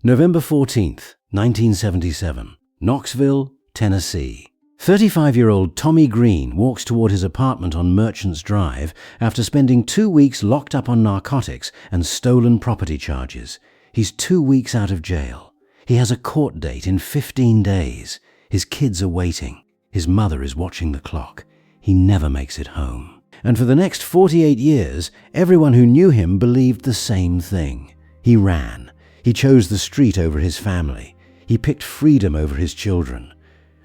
November 14th, 1977, Knoxville, Tennessee. 35-year-old Tommy Green walks toward his apartment on Merchants Drive after spending 2 weeks locked up on narcotics and stolen property charges. He's 2 weeks out of jail. He has a court date in 15 days. His kids are waiting. His mother is watching the clock. He never makes it home. And for the next 48 years, everyone who knew him believed the same thing. He ran. He chose the street over his family. He picked freedom over his children.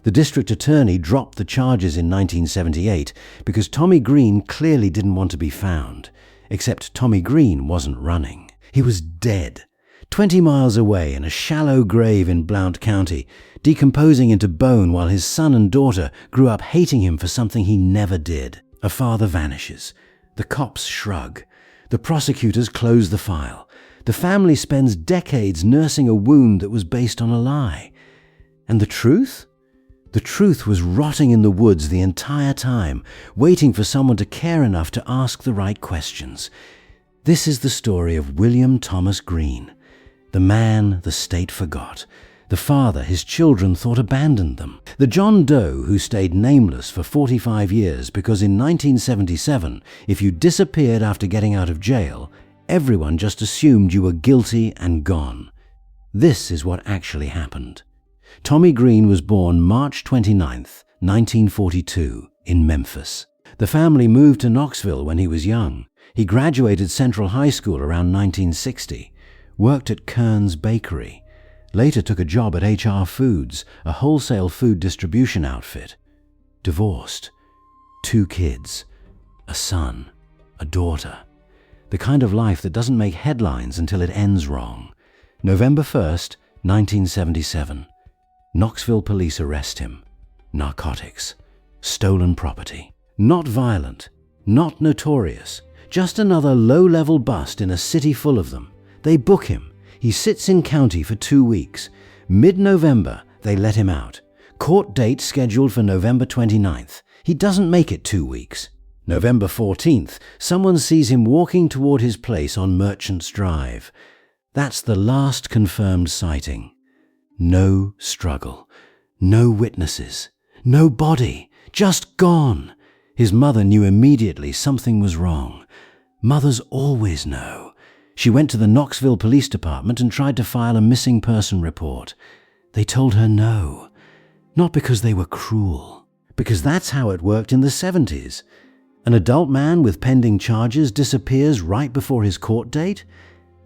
The district attorney dropped the charges in 1978 because Tommy Green clearly didn't want to be found. Except Tommy Green wasn't running. He was dead. 20 miles away in a shallow grave in Blount County, decomposing into bone while his son and daughter grew up hating him for something he never did. A father vanishes. The cops shrug. The prosecutors close the file. The family spends decades nursing a wound that was based on a lie. And the truth? The truth was rotting in the woods the entire time, waiting for someone to care enough to ask the right questions. This is the story of William Thomas Green, the man the state forgot, the father his children thought abandoned them, the John Doe who stayed nameless for 45 years because in 1977, if you disappeared after getting out of jail, everyone just assumed you were guilty and gone. This is what actually happened. Tommy Green was born March 29, 1942, in Memphis. The family moved to Knoxville when he was young. He graduated Central High School around 1960, worked at Kern's Bakery, later took a job at HR Foods, a wholesale food distribution outfit. Divorced. 2 kids. A son. A daughter. The kind of life that doesn't make headlines until it ends wrong. November 1st, 1977. Knoxville police arrest him. Narcotics. Stolen property. Not violent. Not notorious. Just another low-level bust in a city full of them. They book him. He sits in county for 2 weeks. Mid-November, they let him out. Court date scheduled for November 29th. He doesn't make it 2 weeks. November 14th, someone sees him walking toward his place on Merchants Drive. That's the last confirmed sighting. No struggle. No witnesses. No body. Just gone. His mother knew immediately something was wrong. Mothers always know. She went to the Knoxville Police Department and tried to file a missing person report. They told her no. Not because they were cruel. Because that's how it worked in the 70s. An adult man with pending charges disappears right before his court date?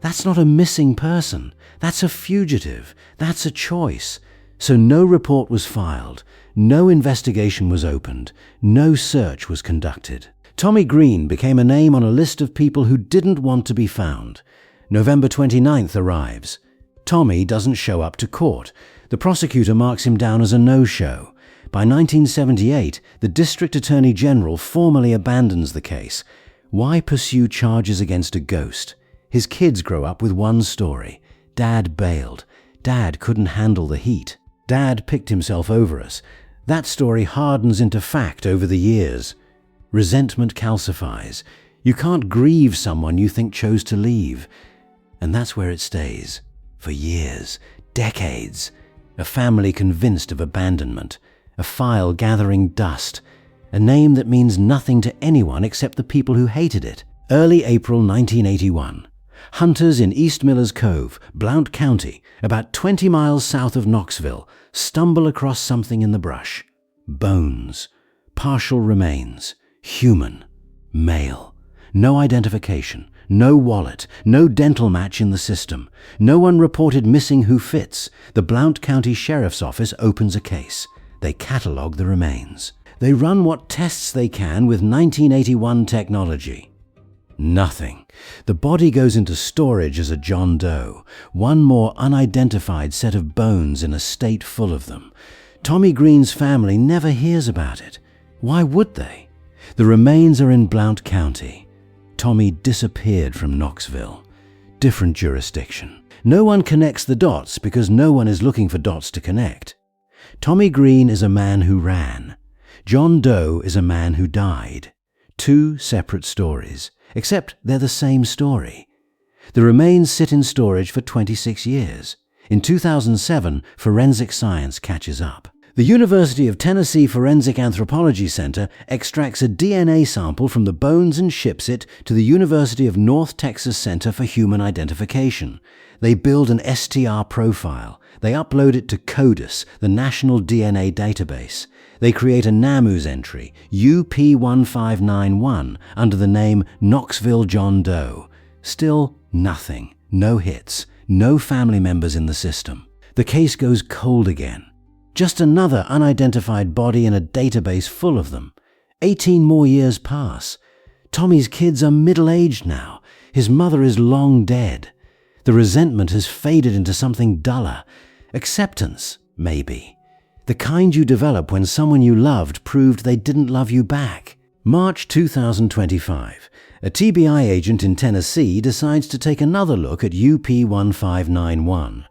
That's not a missing person. That's a fugitive. That's a choice. So no report was filed. No investigation was opened. No search was conducted. Tommy Green became a name on a list of people who didn't want to be found. November 29th arrives. Tommy doesn't show up to court. The prosecutor marks him down as a no-show. By 1978, the District Attorney General formally abandons the case. Why pursue charges against a ghost? His kids grow up with one story. Dad bailed. Dad couldn't handle the heat. Dad picked himself over us. That story hardens into fact over the years. Resentment calcifies. You can't grieve someone you think chose to leave. And that's where it stays. For years. Decades. A family convinced of abandonment. A file gathering dust. A name that means nothing to anyone except the people who hated it. Early April 1981. Hunters in East Miller's Cove, Blount County, about 20 miles south of Knoxville, stumble across something in the brush. Bones. Partial remains. Human. Male. No identification. No wallet. No dental match in the system. No one reported missing who fits. The Blount County Sheriff's Office opens a case. They catalog the remains. They run what tests they can with 1981 technology. Nothing. The body goes into storage as a John Doe, one more unidentified set of bones in a state full of them. Tommy Green's family never hears about it. Why would they? The remains are in Blount County. Tommy disappeared from Knoxville. Different jurisdiction. No one connects the dots because no one is looking for dots to connect. Tommy Green is a man who ran. John Doe is a man who died. 2 separate stories, except they're the same story. The remains sit in storage for 26 years. In 2007, forensic science catches up. The University of Tennessee Forensic Anthropology Center extracts a DNA sample from the bones and ships it to the University of North Texas Center for Human Identification. They build an STR profile. They upload it to CODIS, the National DNA Database. They create a NAMUS entry, UP1591, under the name Knoxville John Doe. Still nothing. No hits. No family members in the system. The case goes cold again. Just another unidentified body in a database full of them. 18 more years pass. Tommy's kids are middle-aged now. His mother is long dead. The resentment has faded into something duller. Acceptance, maybe. The kind you develop when someone you loved proved they didn't love you back. March 2025. A TBI agent in Tennessee decides to take another look at UP1591.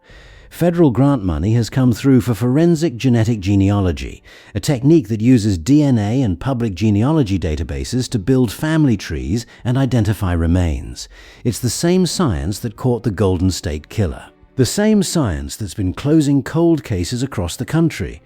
Federal grant money has come through for forensic genetic genealogy, a technique that uses DNA and public genealogy databases to build family trees and identify remains. It's the same science that caught the Golden State Killer. The same science that's been closing cold cases across the country.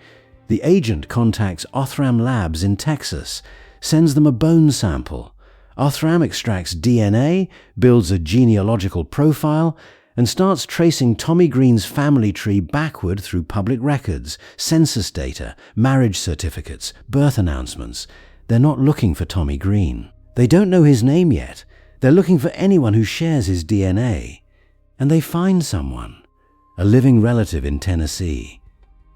The agent contacts Othram Labs in Texas, sends them a bone sample. Othram extracts DNA, builds a genealogical profile, and starts tracing Tommy Green's family tree backward through public records, census data, marriage certificates, birth announcements. They're not looking for Tommy Green. They don't know his name yet. They're looking for anyone who shares his DNA. And they find someone. A living relative in Tennessee.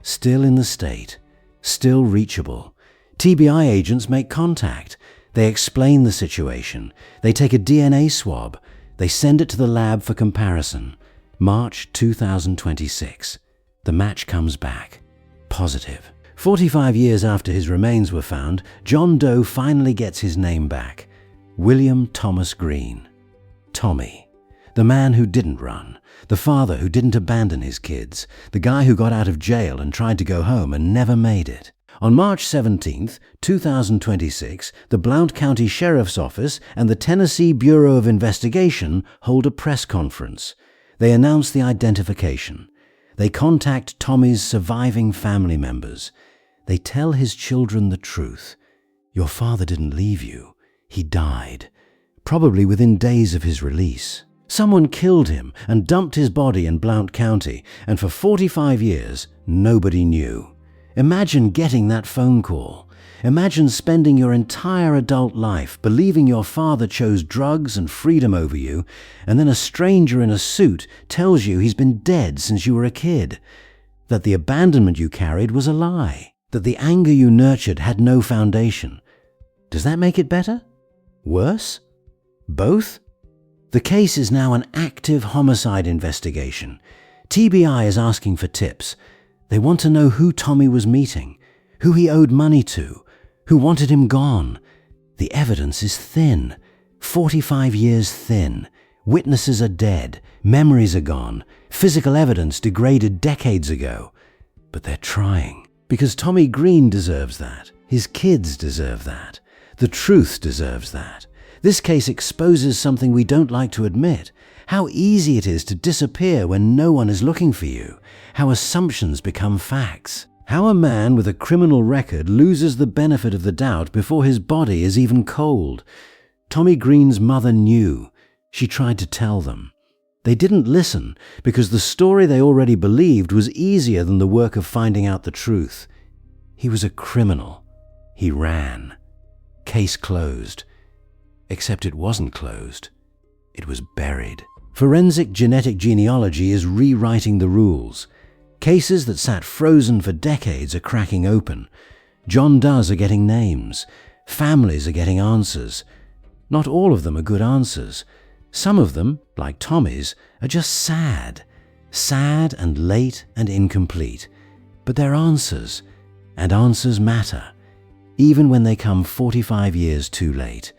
Still in the state. Still reachable. TBI agents make contact. They explain the situation. They take a DNA swab. They send it to the lab for comparison. March 2026. The match comes back. Positive. 45 years after his remains were found, John Doe finally gets his name back. William Thomas Green. Tommy. The man who didn't run. The father who didn't abandon his kids. The guy who got out of jail and tried to go home and never made it. On March 17, 2026, the Blount County Sheriff's Office and the Tennessee Bureau of Investigation hold a press conference. They announce the identification. They contact Tommy's surviving family members. They tell his children the truth. Your father didn't leave you. He died, probably within days of his release. Someone killed him and dumped his body in Blount County, and for 45 years, nobody knew. Imagine getting that phone call. Imagine spending your entire adult life believing your father chose drugs and freedom over you, and then a stranger in a suit tells you he's been dead since you were a kid. That the abandonment you carried was a lie. That the anger you nurtured had no foundation. Does that make it better? Worse? Both? The case is now an active homicide investigation. TBI is asking for tips. They want to know who Tommy was meeting, who he owed money to, who wanted him gone. The evidence is thin, 45 years thin. Witnesses are dead, memories are gone, physical evidence degraded decades ago. But they're trying, because Tommy Green deserves that. His kids deserve that. The truth deserves that. This case exposes something we don't like to admit. How easy it is to disappear when no one is looking for you. How assumptions become facts. How a man with a criminal record loses the benefit of the doubt before his body is even cold. Tommy Green's mother knew. She tried to tell them. They didn't listen because the story they already believed was easier than the work of finding out the truth. He was a criminal. He ran. Case closed. Except it wasn't closed. It was buried. Forensic genetic genealogy is rewriting the rules. Cases that sat frozen for decades are cracking open. John Does are getting names. Families are getting answers. Not all of them are good answers. Some of them, like Tommy's, are just sad. Sad and late and incomplete. But they're answers. And answers matter. Even when they come 45 years too late.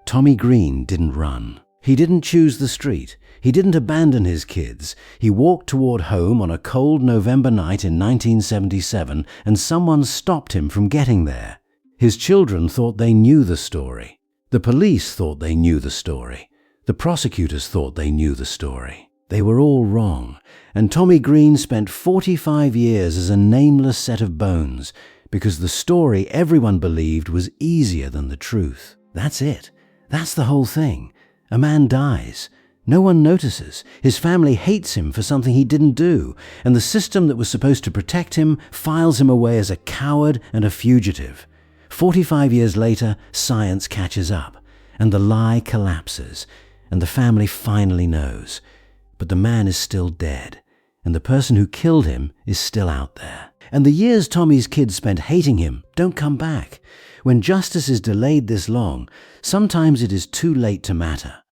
Tommy Green didn't run. He didn't choose the street. He didn't abandon his kids. He walked toward home on a cold November night in 1977, and someone stopped him from getting there. His children thought they knew the story. The police thought they knew the story. The prosecutors thought they knew the story. They were all wrong, and Tommy Green spent 45 years as a nameless set of bones because the story everyone believed was easier than the truth. That's it. That's the whole thing. A man dies. No one notices. His family hates him for something he didn't do, and the system that was supposed to protect him files him away as a coward and a fugitive. 45 years later, science catches up, and the lie collapses, and the family finally knows. But the man is still dead, and the person who killed him is still out there. And the years Tommy's kids spent hating him don't come back. When justice is delayed this long, sometimes it is too late to matter.